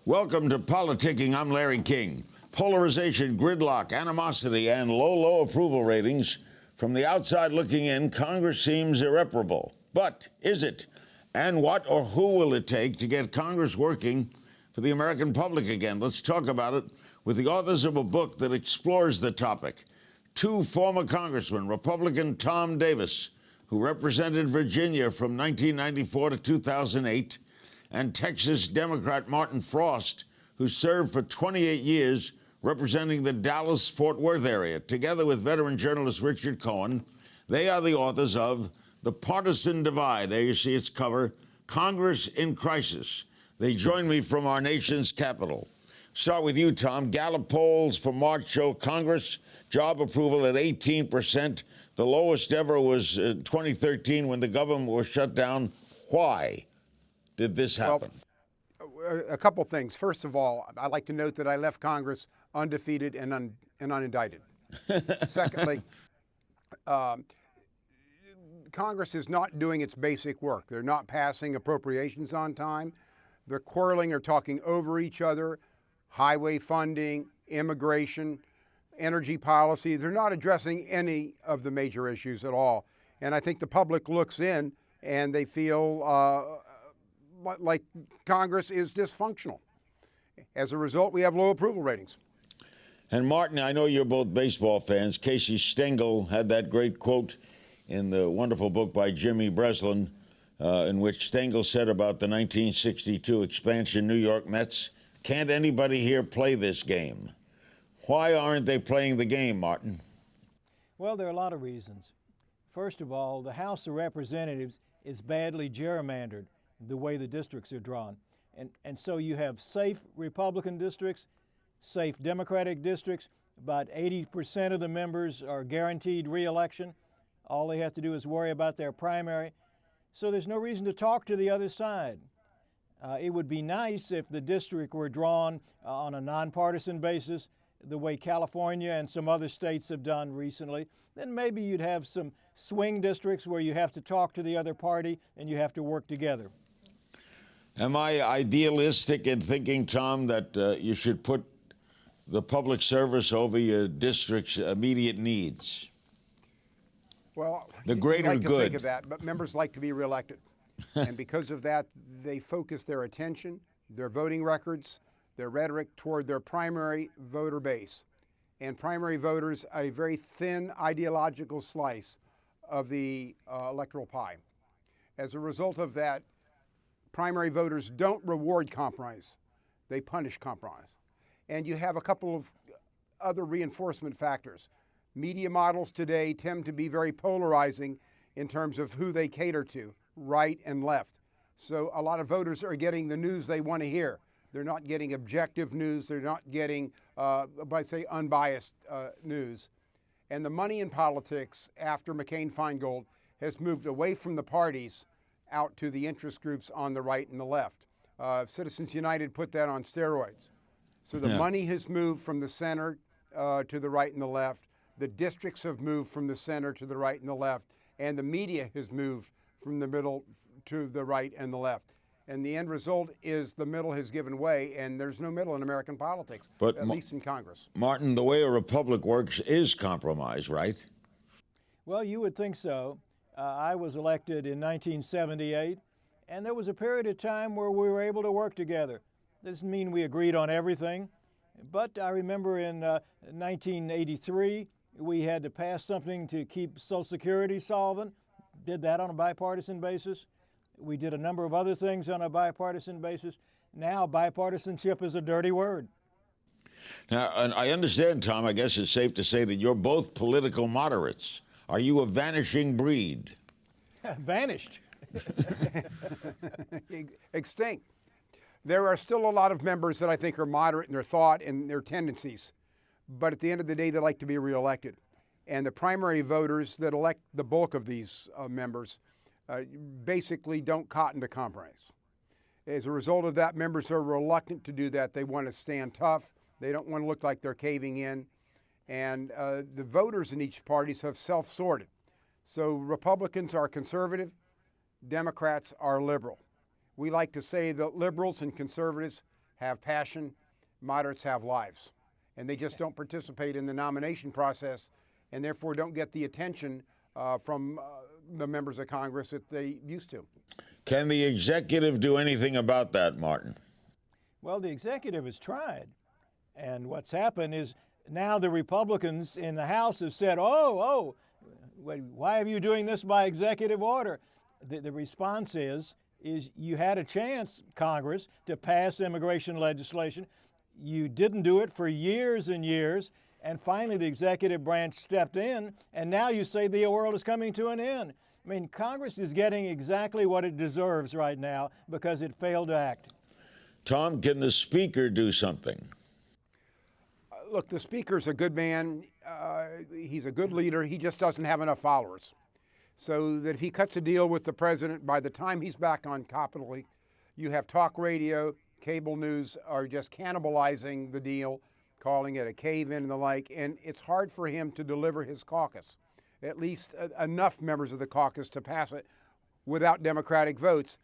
Welcome to PoliticKIng. I'm Larry King. Polarization, gridlock, animosity, and low approval ratings. From the outside looking in, Congress seems irreparable. But is it? And what or who will it take to get Congress working for the American public again? Let's talk about it with the authors of a book that explores the topic. Two former congressmen, Republican Tom Davis, who represented Virginia from 1994 to 2008, and Texas Democrat Martin Frost, who served for 28 years representing the Dallas-Fort Worth area. Together with veteran journalist Richard Cohen, they are the authors of The Partisan Divide. There you see its cover, Congress in Crisis. They join me from our nation's capital. Start with you, Tom. Gallup polls for March show Congress job approval at 18%. The lowest ever was 2013 when the government was shut down. Why did this happen? Well, a couple things. First of all, I'd like to note that I left Congress undefeated and unindicted. Secondly, Congress is not doing its basic work. They're not passing appropriations on time. They're quarreling or talking over each other. Highway funding, immigration, energy policy. They're not addressing any of the major issues at all. And I think the public looks in and they feel like Congress is dysfunctional. As a result, we have low approval ratings. And Martin, I know you're both baseball fans. Casey Stengel had that great quote in the wonderful book by Jimmy Breslin, in which Stengel said about the 1962 expansion New York Mets, "Can't anybody here play this game?" Why aren't they playing the game, Martin? Well, there are a lot of reasons. First of all, the House of Representatives is badly gerrymandered, the way the districts are drawn. And so you have safe Republican districts, safe Democratic districts. About 80% of the members are guaranteed re-election. All they have to do is worry about their primary. So there's no reason to talk to the other side. It would be nice if the district were drawn on a nonpartisan basis, the way California and some other states have done recently. Then maybe you'd have some swing districts where you have to talk to the other party and you have to work together. Am I idealistic in thinking, Tom, that you should put the public service over your district's immediate needs? Well, the greater like to good. Think of that, but members like to be reelected. And because of that, they focus their attention, their voting records, their rhetoric toward their primary voter base. And primary voters, a very thin ideological slice of the electoral pie. As a result of that, primary voters don't reward compromise. They punish compromise. And you have a couple of other reinforcement factors. Media models today tend to be very polarizing in terms of who they cater to, right and left. So a lot of voters are getting the news they want to hear. They're not getting objective news. They're not getting, unbiased news. And the money in politics after McCain-Feingold has moved away from the parties out to the interest groups on the right and the left. Citizens United put that on steroids. So the money has moved from the center to the right and the left. The districts have moved from the center to the right and the left. And the media has moved from the middle to the right and the left. And the end result is the middle has given way, and there's no middle in American politics, at least in Congress. Martin, the way a republic works is compromise, right? Well, you would think so. I was elected in 1978, and there was a period of time where we were able to work together. That doesn't mean we agreed on everything, but I remember in 1983, we had to pass something to keep Social Security solvent. Did that on a bipartisan basis. We did a number of other things on a bipartisan basis. Now, bipartisanship is a dirty word. Now, and I understand, Tom, I guess it's safe to say that you're both political moderates. Are you a vanishing breed? Vanished. Extinct. There are still a lot of members that I think are moderate in their thought and their tendencies. But at the end of the day, they like to be reelected. And the primary voters that elect the bulk of these members basically don't cotton to compromise. As a result of that, members are reluctant to do that. They want to stand tough. They don't want to look like they're caving in. And the voters in each party have self-sorted. So Republicans are conservative, Democrats are liberal. We like to say that liberals and conservatives have passion, moderates have lives. And they just don't participate in the nomination process and therefore don't get the attention from the members of Congress that they used to. Can the executive do anything about that, Martin? Well, the executive has tried. And what's happened is now the Republicans in the House have said, why are you doing this by executive order? The response is you had a chance, Congress, to pass immigration legislation. You didn't do it for years and years, and finally the executive branch stepped in, and now you say the world is coming to an end. I mean, Congress is getting exactly what it deserves right now because it failed to act. Tom, can the Speaker do something? Look, the Speaker's a good man. He's a good leader. He just doesn't have enough followers. So that if he cuts a deal with the president, by the time he's back on Capitol, you have talk radio, cable news are just cannibalizing the deal, calling it a cave-in and the like, and it's hard for him to deliver his caucus, at least enough members of the caucus to pass it without Democratic votes.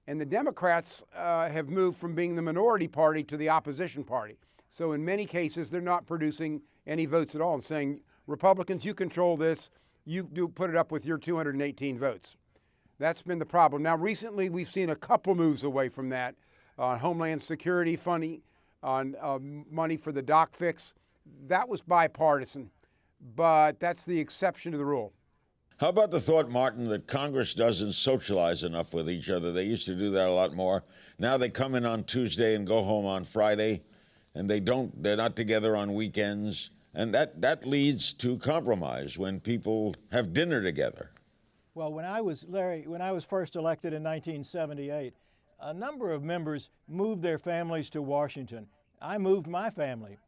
And the Democrats have moved from being the minority party to the opposition party. So in many cases, they're not producing any votes at all and saying, Republicans, you control this. You do put it up with your 218 votes. That's been the problem. Now, recently, we've seen a couple moves away from that on Homeland Security funding, on money for the dock fix. That was bipartisan, but that's the exception to the rule. How about the thought, Martin, that Congress doesn't socialize enough with each other? They used to do that a lot more. Now they come in on Tuesday and go home on Friday, and they're not together on weekends. And that leads to compromise when people have dinner together. Well, when I was first elected in 1978, a number of members moved their families to Washington. I moved my family.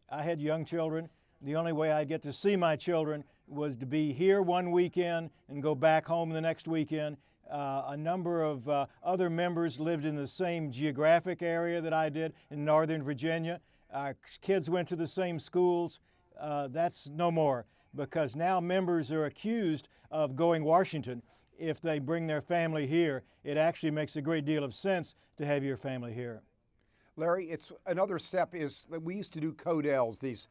I had young children. The only way I'd get to see my children was to be here one weekend and go back home the next weekend. A number of other members lived in the same geographic area that I did in Northern Virginia. Our kids went to the same schools. That's no more, because now members are accused of going Washington. If they bring their family here, it actually makes a great deal of sense to have your family here. Larry, it's another step is that we used to do CODELs, these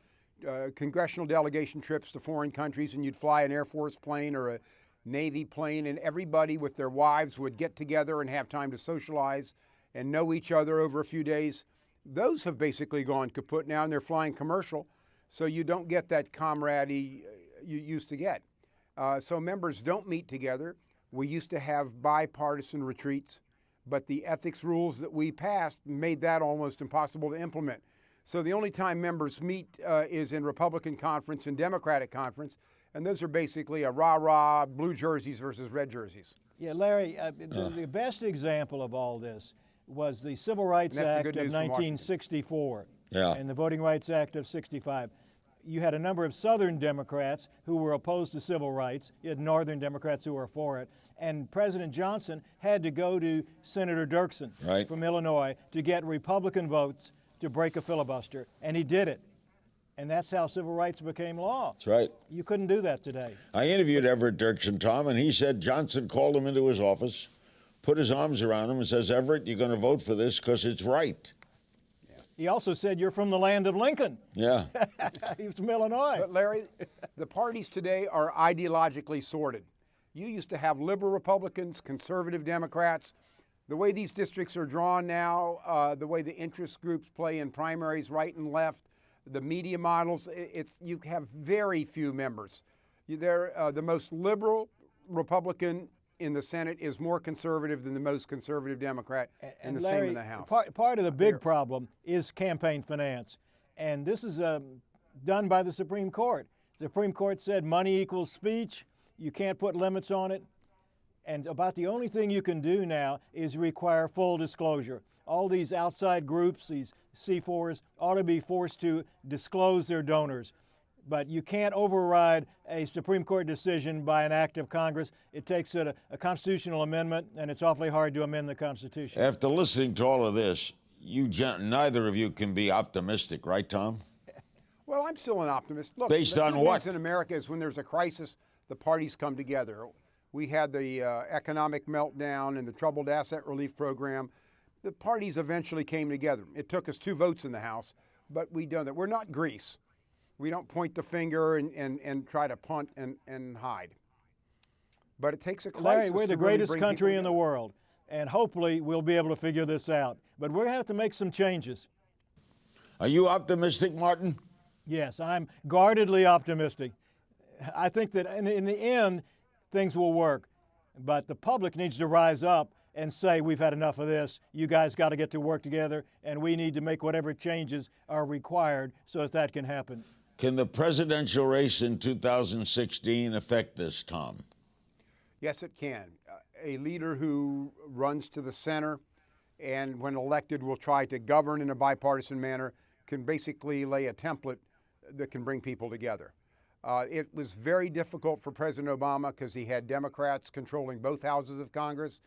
congressional delegation trips to foreign countries, and you'd fly an Air Force plane or a Navy plane, and everybody with their wives would get together and have time to socialize and know each other over a few days. Those have basically gone kaput now, and they're flying commercial, so you don't get that camaraderie you used to get. So members don't meet together. We used to have bipartisan retreats, but the ethics rules that we passed made that almost impossible to implement. So the only time members meet is in Republican conference and Democratic conference, and those are basically a rah-rah, blue jerseys versus red jerseys. Yeah, Larry, the best example of all this was the Civil Rights Act of 1964 and the Voting Rights Act of 65. You had a number of Southern Democrats who were opposed to civil rights. You had Northern Democrats who were for it. And President Johnson had to go to Senator Dirksen from Illinois to get Republican votes to break a filibuster, and he did it. And that's how civil rights became law. That's right. You couldn't do that today. I interviewed Everett Dirksen, Tom, and he said Johnson called him into his office, put his arms around him and says, Everett, you're going to vote for this because it's right. He also said, you're from the land of Lincoln. Yeah. He was from Illinois. But Larry, the parties today are ideologically sorted. You used to have liberal Republicans, conservative Democrats. The way these districts are drawn now, the way the interest groups play in primaries right and left, the media models, you have very few members. The most liberal Republican in the Senate is more conservative than the most conservative Democrat, and the Larry, same in the House. Part of the big problem is campaign finance, and this is done by the Supreme Court. The Supreme Court said money equals speech. You can't put limits on it. And about the only thing you can do now is require full disclosure. All these outside groups, these C4s, ought to be forced to disclose their donors. But you can't override a Supreme Court decision by an act of Congress. It takes a constitutional amendment, and it's awfully hard to amend the Constitution. After listening to all of this, neither of you can be optimistic, right, Tom? Well, I'm still an optimist. Look, based on what? In America is when there's a crisis, the parties come together. We had the economic meltdown and the troubled asset relief program. the parties eventually came together. It took us 2 votes in the House, but we done that. We're not Greece. We don't point the finger and try to punt and hide. But it takes a crisis. Larry, we're the to really greatest bring country people in the together. world, and hopefully we'll be able to figure this out. But we're going to have to make some changes. Are you optimistic, Martin? Yes, I'm guardedly optimistic. I think that in the end, things will work. But the public needs to rise up and say, we've had enough of this. You guys got to get to work together, and we need to make whatever changes are required so that that can happen. Can the presidential race in 2016 affect this, Tom? Yes, it can. A leader who runs to the center and when elected will try to govern in a bipartisan manner can basically lay a template that can bring people together. It was very difficult for President Obama because he had Democrats controlling both houses of Congress.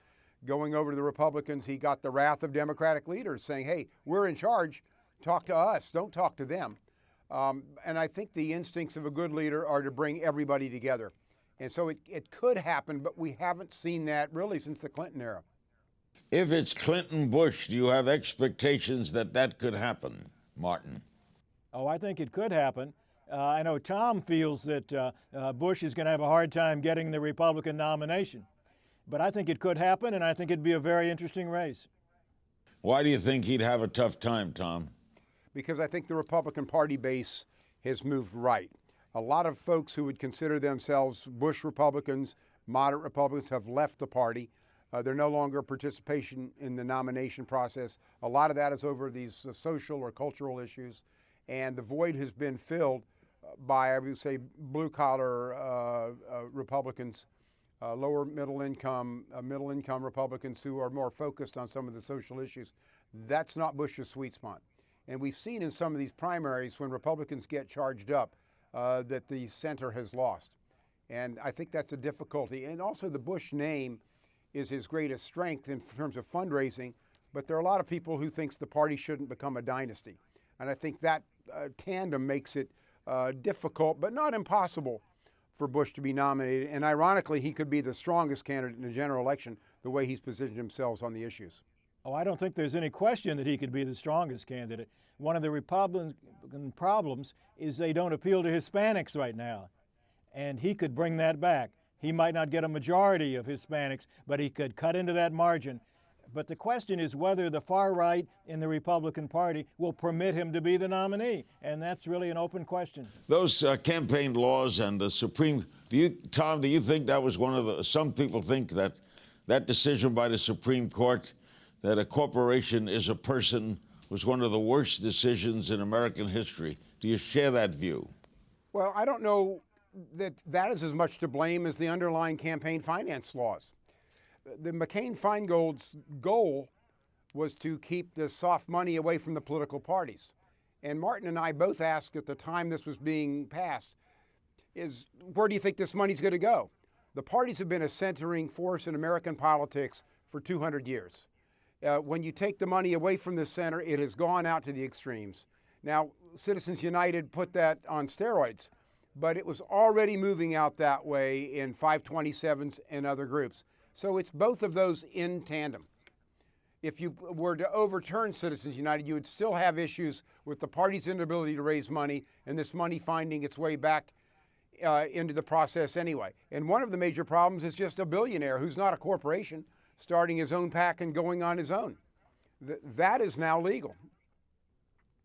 Going over to the Republicans, he got the wrath of Democratic leaders saying, hey, we're in charge, talk to us, don't talk to them. And I think the instincts of a good leader are to bring everybody together. And so it could happen, but we haven't seen that really since the Clinton era. If it's Clinton-Bush, do you have expectations that that could happen, Martin? Oh, I think it could happen. I know Tom feels that Bush is going to have a hard time getting the Republican nomination. But I think it could happen, and I think it'd be a very interesting race. Why do you think he'd have a tough time, Tom? Because I think the Republican Party base has moved right. A lot of folks who would consider themselves Bush Republicans, moderate Republicans, have left the party. They're no longer participation in the nomination process. A lot of that is over these social or cultural issues. And the void has been filled by, I would say, blue-collar Republicans, lower middle income Republicans who are more focused on some of the social issues. That's not Bush's sweet spot. And we've seen in some of these primaries when Republicans get charged up that the center has lost. And I think that's a difficulty. And also the Bush name is his greatest strength in terms of fundraising, but there are a lot of people who think the party shouldn't become a dynasty. And I think that tandem makes it difficult, but not impossible, for Bush to be nominated. And ironically, he could be the strongest candidate in the general election, the way he's positioned himself on the issues. Oh, I don't think there's any question that he could be the strongest candidate. One of the Republican problems is they don't appeal to Hispanics right now. And he could bring that back. He might not get a majority of Hispanics, but he could cut into that margin. But the question is whether the far right in the Republican Party will permit him to be the nominee. And that's really an open question. Those campaign laws and the Supreme, Tom, do you think that was one of the, some people think that that decision by the Supreme Court that a corporation is a person was one of the worst decisions in American history. Do you share that view? Well, I don't know that that is as much to blame as the underlying campaign finance laws. The McCain-Feingold's goal was to keep the soft money away from the political parties. And Martin and I both asked at the time this was being passed, where do you think this money's going to go? The parties have been a centering force in American politics for 200 years. When you take the money away from the center, it has gone out to the extremes. Now, Citizens United put that on steroids, but it was already moving out that way in 527s and other groups. So it's both of those in tandem. If you were to overturn Citizens United, you would still have issues with the party's inability to raise money and this money finding its way back into the process anyway. And one of the major problems is just a billionaire who's not a corporation starting his own PAC and going on his own. That is now legal.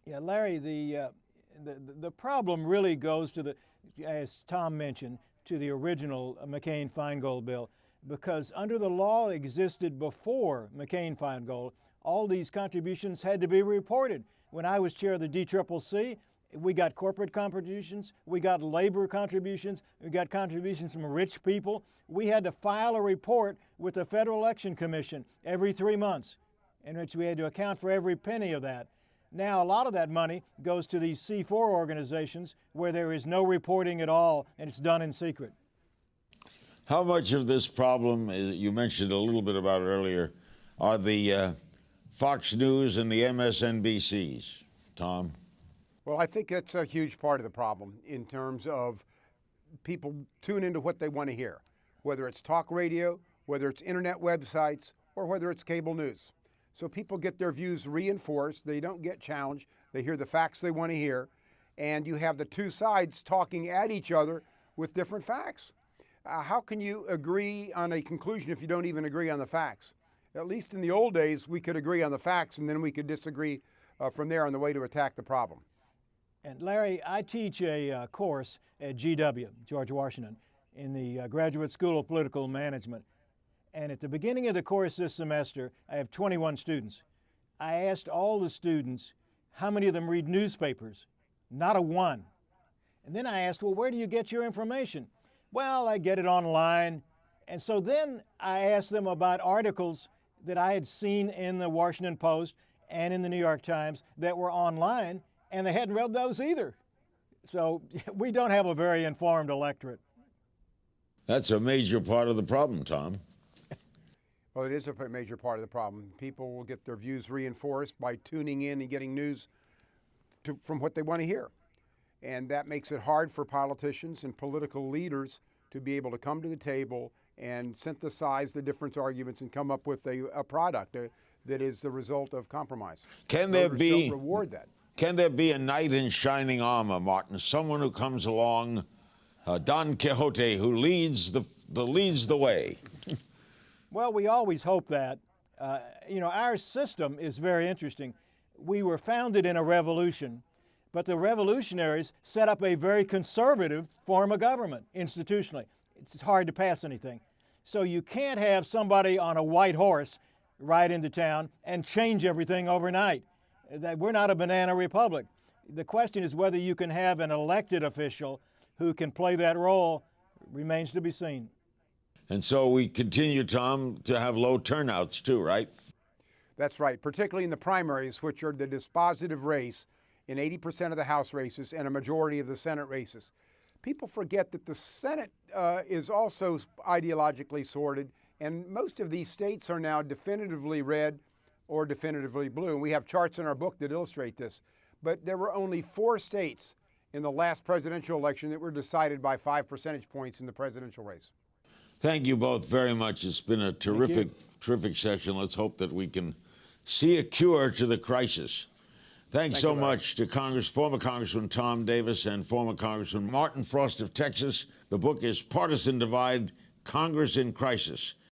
Yeah, Larry, the problem really goes to the, as Tom mentioned, to the original McCain-Feingold bill. Because under the law that existed before McCain-Feingold, all these contributions had to be reported. When I was chair of the DCCC, we got corporate contributions, we got labor contributions, we got contributions from rich people. We had to file a report with the Federal Election Commission every 3 months, in which we had to account for every penny of that. Now, a lot of that money goes to these C4 organizations where there is no reporting at all, and it's done in secret. How much of this problem, you mentioned a little bit about it earlier, are the Fox News and the MSNBCs, Tom? Well, I think that's a huge part of the problem in terms of people tune into what they want to hear, whether it's talk radio, whether it's internet websites, or whether it's cable news. So people get their views reinforced. They don't get challenged. They hear the facts they want to hear. And you have the two sides talking at each other with different facts. How can you agree on a conclusion if you don't even agree on the facts? At least in the old days, we could agree on the facts and then we could disagree from there on the way to attack the problem. And Larry, I teach a course at GW, George Washington, in the Graduate School of Political Management. And at the beginning of the course this semester, I have 21 students. I asked all the students how many of them read newspapers. Not a one. And then I asked, well, where do you get your information? Well, I get it online. And so then I asked them about articles that I had seen in the Washington Post and in the New York Times that were online, and they hadn't read those either. So we don't have a very informed electorate. That's a major part of the problem, Tom. Well, it is a major part of the problem. People will get their views reinforced by tuning in and getting news from what they want to hear. And that makes it hard for politicians and political leaders to be able to come to the table and synthesize the different arguments and come up with a product that is the result of compromise. Can there be don't reward that? Can there be a knight in shining armor, Martin? Someone who comes along, Don Quixote, who leads the way. Well, we always hope that. Our system is very interesting. We were founded in a revolution, but the revolutionaries set up a very conservative form of government institutionally. It's hard to pass anything. So you can't have somebody on a white horse ride into town and change everything overnight. We're not a banana republic. The question is whether you can have an elected official who can play that role remains to be seen. And so we continue, Tom, to have low turnouts too, right? That's right, particularly in the primaries, which are the dispositive race in 80% of the House races and a majority of the Senate races. People forget that the Senate is also ideologically sorted, and most of these states are now definitively red or definitively blue. And we have charts in our book that illustrate this. But there were only 4 states in the last presidential election that were decided by 5 percentage points in the presidential race. Thank you both very much. It's been a terrific session. Let's hope that we can see a cure to the crisis. Thanks so much to former Congressman Tom Davis and former Congressman Martin Frost of Texas. The book is Partisan Divide, Congress in Crisis.